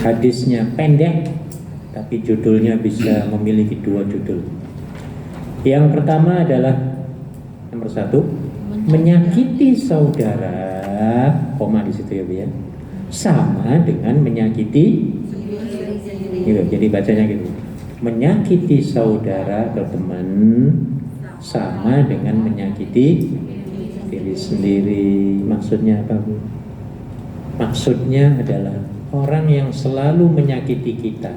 Hadisnya pendek, tapi judulnya bisa memiliki dua judul. Yang pertama adalah nomor 1, menyakiti saudara, koma di situ ya Bu ya, sama dengan menyakiti. Gitu, jadi bacanya gitu. Menyakiti saudara atau teman sama dengan menyakiti diri sendiri. Maksudnya apa Bu? Maksudnya adalah orang yang selalu menyakiti kita,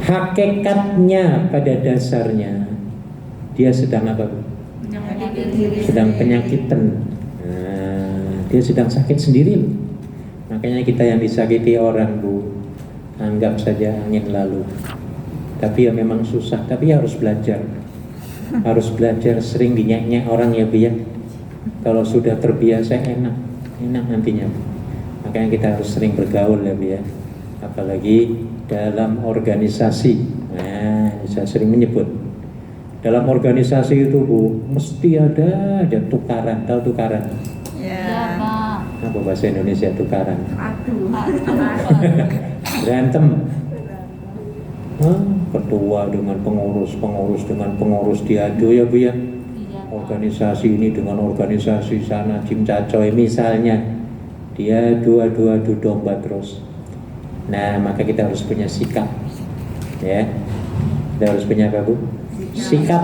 hakikatnya pada dasarnya dia sedang apa Bu? Sedang penyakitan. Dia sedang sakit sendiri loh. Makanya kita yang disakiti orang Bu, anggap saja angin lalu. Tapi ya memang susah, tapi harus belajar. Harus belajar sering dinyek-nyek orang ya Bu ya. Kalau sudah terbiasa enak nantinya. Makanya kita harus sering bergaul ya Bu ya. Apalagi dalam organisasi. Nah, saya sering menyebut dalam organisasi itu Bu, mesti ada tukaran. Tahu tukaran? Ya. Apa bahasa Indonesia tukaran? Berantem. Ketua dengan pengurus dengan pengurus diadu ya Bu ya. Organisasi ini dengan organisasi sana cimcacoy misalnya. Dia adu domba terus. Nah, maka kita harus punya sikap. Ya. Kita harus punya apa Bu? Sikap,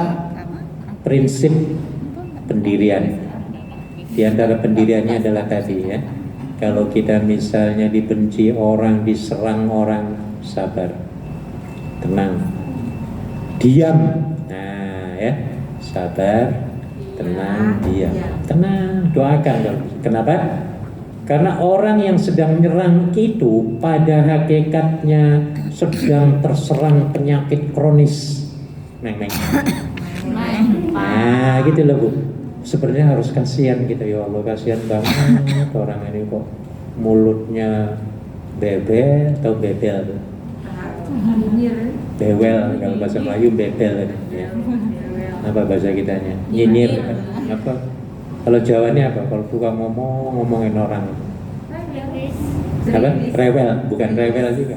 prinsip pendirian. Di antara pendiriannya adalah tadi ya, kalau kita misalnya dibenci orang, diserang orang, sabar, tenang, diam. Nah ya, sabar, tenang, diam, tenang, doakan. Kenapa? Karena orang yang sedang menyerang itu pada hakikatnya sedang terserang penyakit kronis. Nah gitu loh Bu. Sebenarnya harus kasihan gitu ya Allah, kasihan banget orang ini kok mulutnya bebel atau bebel. Bewel kalau bahasa Melayu bebel ya. Apa bahasa kitanya? Nyinyir apa? Kalau Jawanya apa? Kalau tukang ngomongin orang. Apa? Rewel, bukan rewel juga.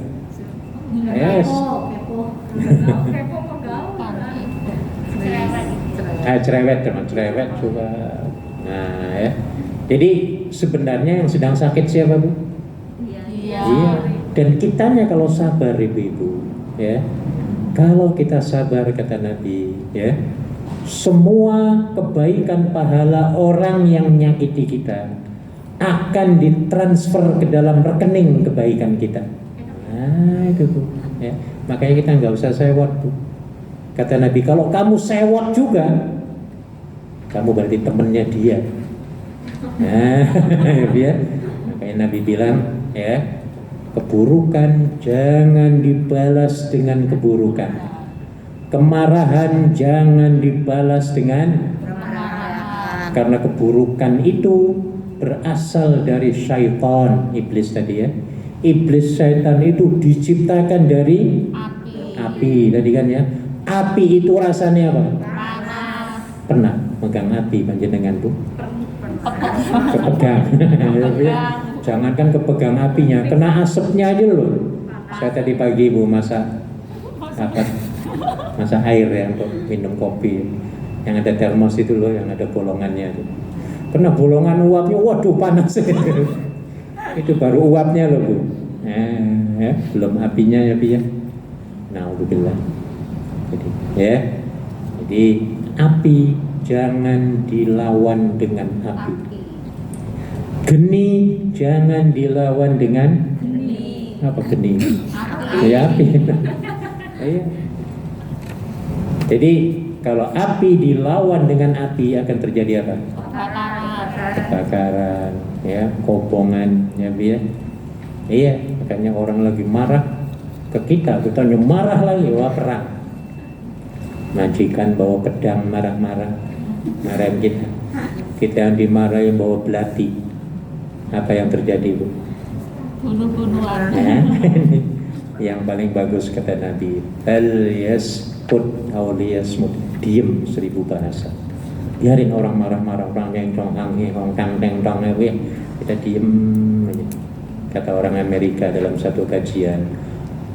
Yes. Cerewet juga. Nah ya. Jadi sebenarnya yang sedang sakit siapa Bu? Iya. Dan kitanya kalau sabar ibu-ibu, ya. Kalau kita sabar kata Nabi, ya. Semua kebaikan pahala orang yang menyakiti kita akan ditransfer ke dalam rekening kebaikan kita. Nah itu Bu. Ya. Makanya kita nggak usah sewot Bu. Kata Nabi, kalau kamu sewot juga, kamu berarti temennya dia. Nah, ya. Makanya Nabi bilang, ya, keburukan jangan dibalas dengan keburukan, kemarahan jangan dibalas dengan kemarahan. Karena keburukan itu berasal dari syaitan, iblis tadi ya. Iblis syaitan itu diciptakan dari api tadi kan ya. Api itu rasanya apa? Panas. Pernah megang api panjenengan Bu? Kepegang. Jangankan kepegang apinya, kena asapnya aja loh. Saya tadi pagi Bu masak air ya untuk minum kopi. Yang ada termos itu loh, yang ada bolongannya itu. Kena bolongan uapnya, waduh panas. Itu baru uapnya loh Bu. Nah, ya, belum apinya ya Bu ya. Na'udzubillah. Jadi api jangan dilawan dengan api. Geni jangan dilawan dengan geni. Apa geni? Ya api. Iya. Jadi kalau api dilawan dengan api akan terjadi apa? Kebakaran, ya, kobongan, ya Bu ya. Iya, makanya orang lagi marah ke kita marah lagi, wah perang. Majikan bawa pedang marah-marah, marahin kita. Kita yang dimarahin bawa belati. Apa yang terjadi Bu? Bunuh-bunuhan. Yang paling bagus kata Nabi, al-yaskut awliyasmut, diem 1000 bahasa. Biarin orang marah-marah, orang yang tong kita diem aja. kata orang Amerika dalam satu kajian.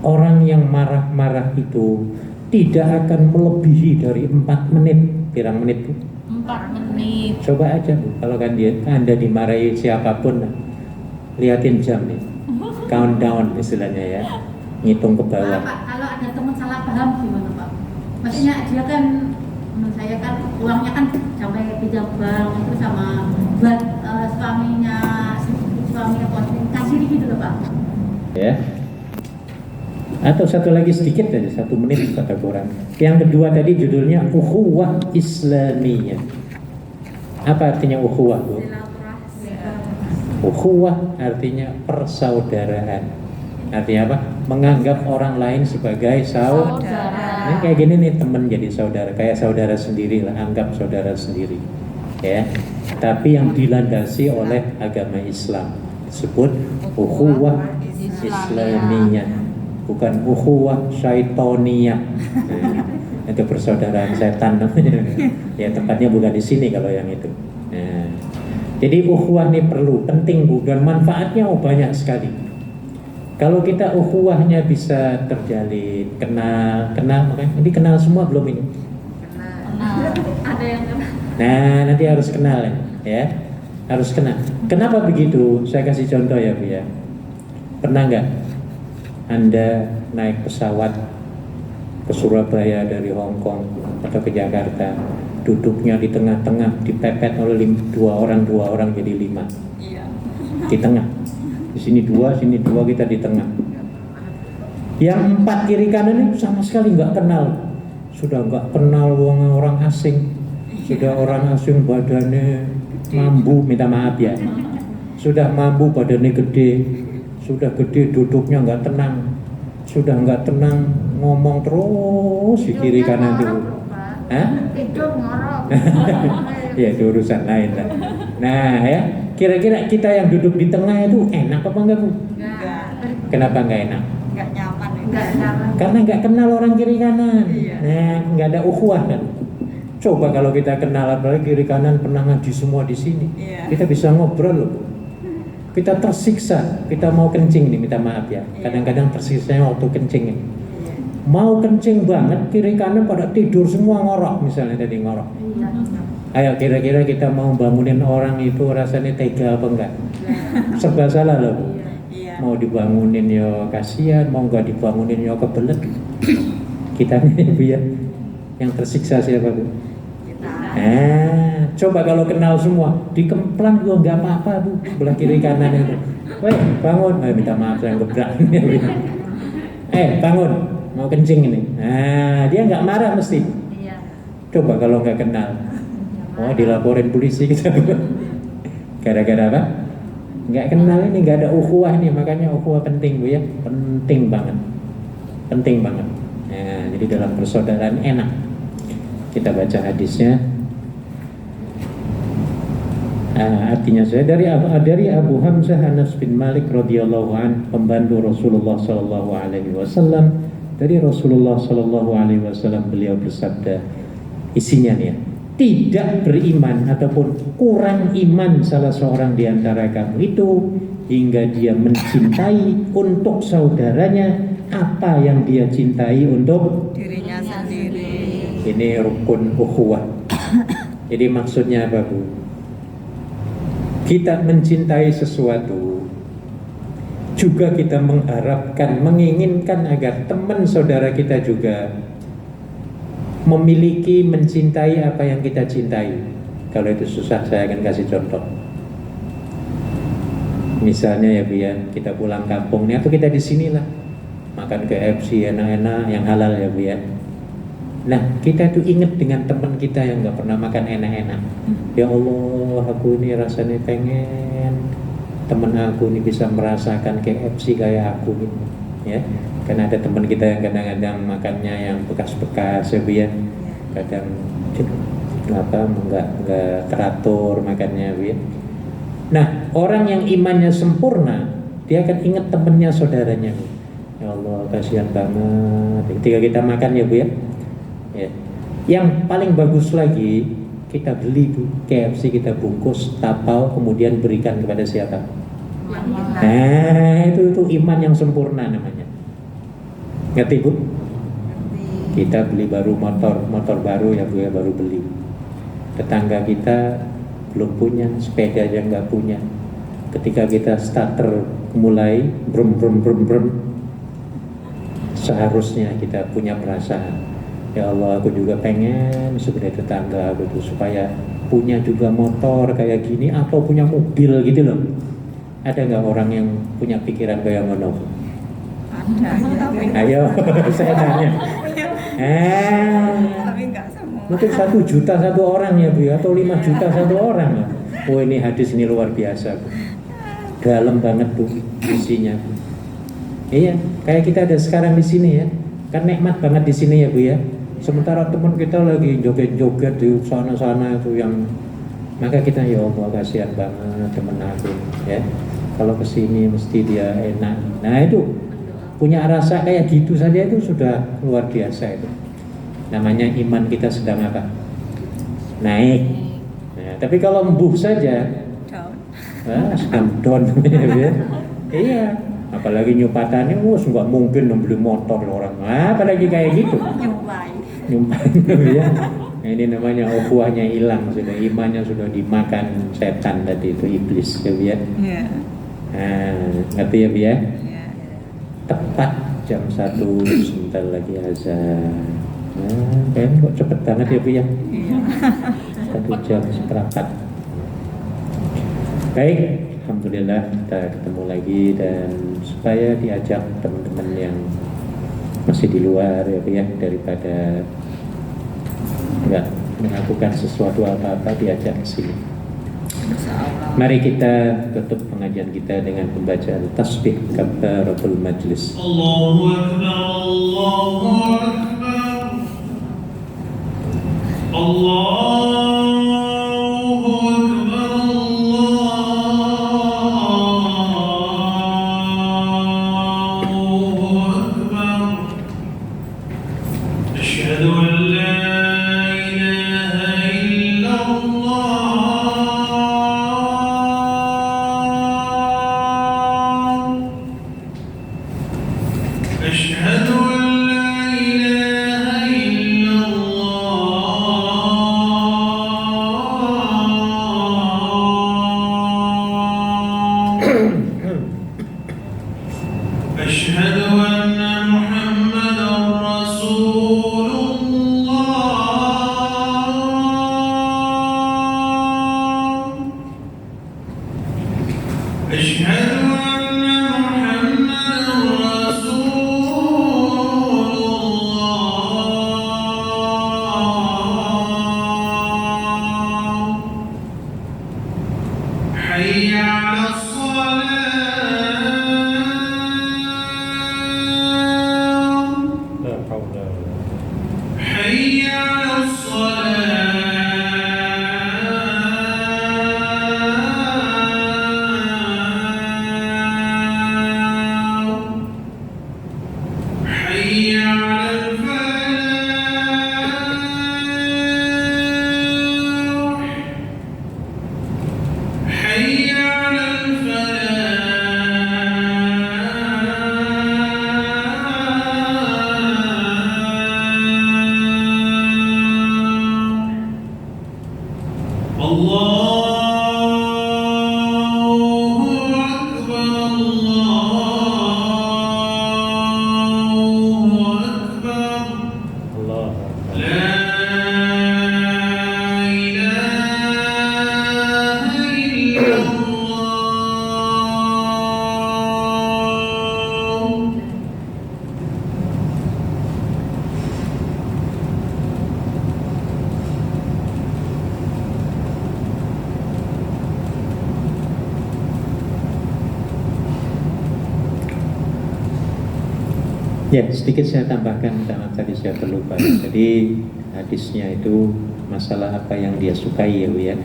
Orang yang marah-marah itu tidak akan melebihi dari 4 menit. Pirang menit Bu? 4 menit. Coba aja Bu, kalau kan Anda dimarahi siapapun, liatin jam nih, countdown istilahnya ya, ngitung ke bawah. Pak, kalau ada teman salah paham gimana Pak? Maksudnya dia kan, menurut saya kan uangnya kan sampai 3 bank itu sama buat suaminya kasih gitu loh Pak. Ya. Atau satu lagi sedikit aja, 1 menit kata Quran. Yang kedua tadi judulnya ukhuwah Islamiyah. Apa artinya ukhuwah Bu? Ukhuwah artinya persaudaraan. Artinya apa? Menganggap orang lain sebagai saudara. Ini kayak gini nih, teman jadi saudara, kayak saudara sendiri lah, anggap saudara sendiri. Ya. Tapi yang dilandasi oleh agama Islam disebut ukhuwah Islamiyah, bukan ukhuwah syaitoniyah. Nah, itu persaudaraan setan namanya. Ya tempatnya bukan di sini kalau yang itu. Nah, jadi ukhuwah ini perlu, penting Bu, dan manfaatnya banyak sekali. Kalau kita ukhuwahnya bisa terjalin, kenal, makanya ini kenal semua belum ini? Kenal. Ada yang kenal. Nah, nanti harus kenal ya. Harus kenal. Kenapa begitu? Saya kasih contoh ya Bu ya. Pernah nggak Anda naik pesawat ke Surabaya dari Hong Kong atau ke Jakarta, duduknya di tengah-tengah, dipepet oleh 2 orang jadi 5. Iya. Di tengah. Di sini 2, sini 2, kita di tengah. Yang 4 kiri kanan itu sama sekali nggak kenal. Sudah nggak kenal orang asing. Sudah orang asing badannya mambu, minta maaf ya. Sudah mambu badannya gede. Sudah gede duduknya nggak tenang. Sudah nggak tenang ngomong terus di kiri kanan itu. Hah? Hidup ngorok. Ya itu urusan lain lah. Nah ya, kira-kira kita yang duduk di tengah itu enak apa enggak Bu? Enggak. Kenapa enggak enak? Enggak nyaman. Enggak nyaman. Karena nggak kenal orang kiri kanan. Iya. Nah, nggak ada ukhuwah kan. Coba kalau kita kenal, apalagi kiri kanan pernah ngaji semua di sini, Iya. kita bisa ngobrol loh. Kita tersiksa, kita mau kencing nih, minta maaf ya. Kadang-kadang tersiksanya waktu kencing nih. Mau kencing banget, kiri kanan pada tidur semua ngorok, misalnya tadi ngorok. Iya. Ayo kira-kira kita mau bangunin orang itu rasanya tega apa enggak? Serba salah loh. Iya. Mau dibangunin ya kasihan, mau enggak dibangunin ya kebelet. Kita nih Bu ya, yang tersiksa siapa Bu? Coba kalau kenal semua, dikemplang juga nggak apa-apa Bu, belah kiri kanan itu. Woi bangun, minta maaf saya gebrak. Bangun, mau kencing ini. Nah dia nggak marah mesti. Iya. Coba kalau nggak kenal, oh dilaporin polisi kita. Gara-gara apa? Nggak kenal ini, nggak ada ukhuwah nih, makanya ukhuwah penting Bu ya, penting banget. Nah, jadi dalam persaudaraan enak. Kita baca hadisnya. Artinya saya dari Abu Hamzah Anas bin Malik radhiyallahu an, pembantu Rasulullah sallallahu alaihi wasallam. Dari Rasulullah sallallahu alaihi wasallam beliau bersabda, isinya nih ya, tidak beriman ataupun kurang iman salah seorang di antara kamu itu hingga dia mencintai untuk saudaranya apa yang dia cintai untuk Dirinya sendiri. Ini rukun ukhuwah. Jadi maksudnya apa Bu? Kita mencintai sesuatu, juga kita mengharapkan, menginginkan agar teman saudara kita juga memiliki, mencintai apa yang kita cintai. Kalau itu susah, saya akan kasih contoh. Misalnya ya Bu ya, kita pulang kampung nih, atau kita di sinilah makan KFC enak-enak yang halal ya Bu ya. Nah kita tuh inget dengan teman kita yang nggak pernah makan enak-enak. Ya Allah, aku ini rasanya pengen teman aku ini bisa merasakan KFC kayak aku gitu. Ya, karena ada teman kita yang kadang-kadang makannya yang bekas-bekas ya Bu ya. Kadang nggak teratur makannya Bu ya. Nah orang yang imannya sempurna, dia akan ingat temannya, saudaranya. Ya Allah, kasihan banget. Ketika kita makan ya Bu ya. Ya. Yang paling bagus lagi, kita beli tuh KFC, kita bungkus, tapau, kemudian berikan kepada siapa? Itu iman yang sempurna namanya. Ngerti Bu? Kita beli baru motor baru ya Bu ya, baru beli. Tetangga kita belum punya, sepeda aja nggak punya. Ketika kita starter mulai brum, seharusnya kita punya perasaan, ya Allah aku juga pengen seperti tetangga aku tuh, supaya punya juga motor kayak gini atau punya mobil gitu loh. Ada nggak orang yang punya pikiran kayak ngono? Ayo saya tanya. Tapi nggak semua. Mungkin 1 juta satu orang ya Bu ya, atau 5 juta satu orang ya. Oh ini hadis ini luar biasa Bu. Dalam banget Bu isinya Bu. Iya, kayak kita ada sekarang di sini ya. Kan nikmat banget di sini ya Bu ya. Sementara teman kita lagi joget-joget di sana-sana itu yang, maka kita ya Allah kasihan banget teman aku ya. Kalau kesini mesti dia enak. Nah itu punya rasa kayak gitu saja itu sudah luar biasa itu. Namanya iman kita sedang apa? Naik. Nah, tapi kalau embuh saja, sedang down ya. Iya. Apalagi nyupatannya, nggak mungkin membeli motor orang. Apalagi kayak gitu. Nyumpain ya. Nah, ini namanya ukhuwahnya hilang, sudah imannya sudah dimakan setan tadi itu, iblis ya Bu ya. Nah, ngerti ya Bu ya? Tepat jam 1 sebentar lagi azan. Nah, kayaknya kok cepet banget ya Bu ya? 1 jam seperempat. Baik, alhamdulillah kita ketemu lagi, dan supaya diajak teman-teman yang masih di luar ya Bu ya, daripada enggak melakukan sesuatu apa-apa, diajak ke sini. Mari kita tutup pengajian kita dengan pembacaan tasbih kafaratul majlis. Allahu Akbar, Allahu Akbar, Allahu Akbar, Allahu Akbar. Asyhadu an la ilaha illallah. أشهد أن لا إله إلا الله. أشهد أن محمدا رسول الله. أشهد أن محمدا رسول الله. حي على الصلاة، حي على الصلاة، حي على الفلاح، حي على الفلاح. الله أكبر، الله أكبر. لا إله إلا الله. Ya, sedikit saya tambahkan karena tadi saya terlupa. Jadi hadisnya itu masalah apa yang dia sukai ya Bu ya.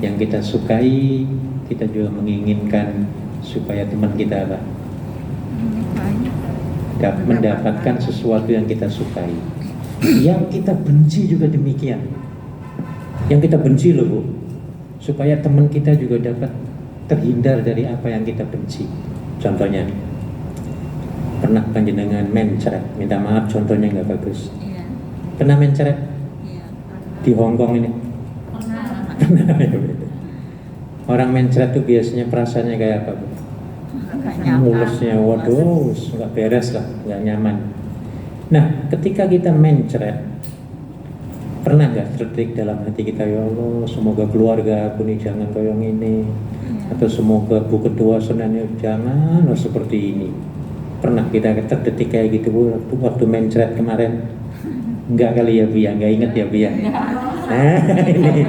Yang kita sukai, kita juga menginginkan supaya teman kita apa? Mendapatkan sesuatu yang kita sukai. Yang kita benci juga demikian. Yang kita benci loh Bu, supaya teman kita juga dapat terhindar dari apa yang kita benci. Contohnya, pernah panjenengan mencret, minta maaf contohnya nggak bagus. Iya. Pernah mencret Iya. di Hong Kong ini? Pernah. Orang mencret tuh biasanya perasaannya kayak apa, Bu? Nggak nyaman. Mulusnya, waduh, nggak beres lah, nggak nyaman. Nah, ketika kita mencret, pernah nggak terdetik dalam hati kita, ya Allah, semoga keluarga aku nih jangan kayak ini, atau semoga Bu Ketua Senannya jangan seperti ini. Pernah kita terdetik kayak gitu, Bu, waktu mencret kemarin? Enggak kali ya, Bu ya, nggak inget ya, Bu ya. Nah, ini.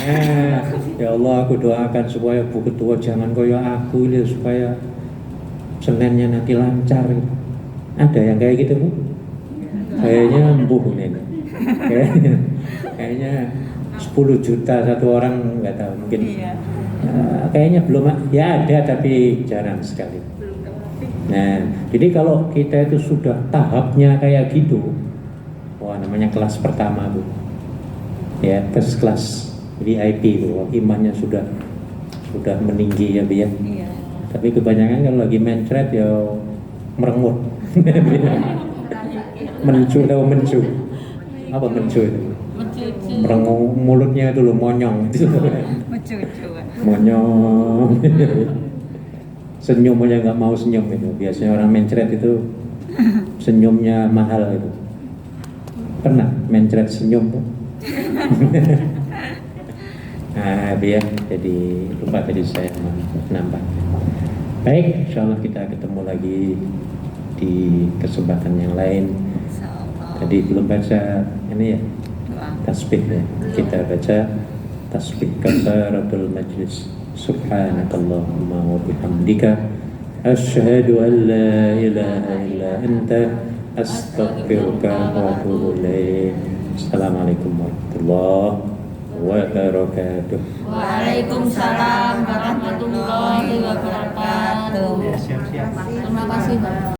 Nah, ya Allah, aku doakan supaya Bu Ketua jangan kayak aku ini, supaya Senennya nanti lancar. Ada yang kayak gitu, Bu? Kayaknya embuh nih. Kayaknya 10 juta satu orang, nggak tahu, mungkin. Iya. Kayaknya belum, ya ada tapi jarang sekali. Nah, jadi kalau kita itu sudah tahapnya kayak gitu, wah namanya kelas pertama, Bu. Ya, first class VIP itu, imannya sudah meninggi ya, Bu ya. Iya. Tapi kebanyakan kalau lagi mencret ya merengut. Mencu, tahu mencu? Apa mencu itu? Mencuci. Merengut, mulutnya itu loh, monyong. Mencucu. Monyong. Senyum aja nggak mau senyum itu. Biasanya orang mencret itu senyumnya mahal itu. Pernah mencret senyum, Bu? Nah, biar jadi lupa tadi saya nambah. Baik, insya Allah kita ketemu lagi di kesempatan yang lain. Insyaallah. Tadi belum baca ini ya, Doa. tasbih ya. Kita baca tasbih kafaratul majlis. Subhanakallahumma wa bihamdika asyhadu an la ilaha illa anta astaghfiruka wa atubu ilaik. Assalamualaikum warahmatullahi wabarakatuh. Waalaikumsalam warahmatullahi wabarakatuh. Siap-siap. Terima kasih, Pak.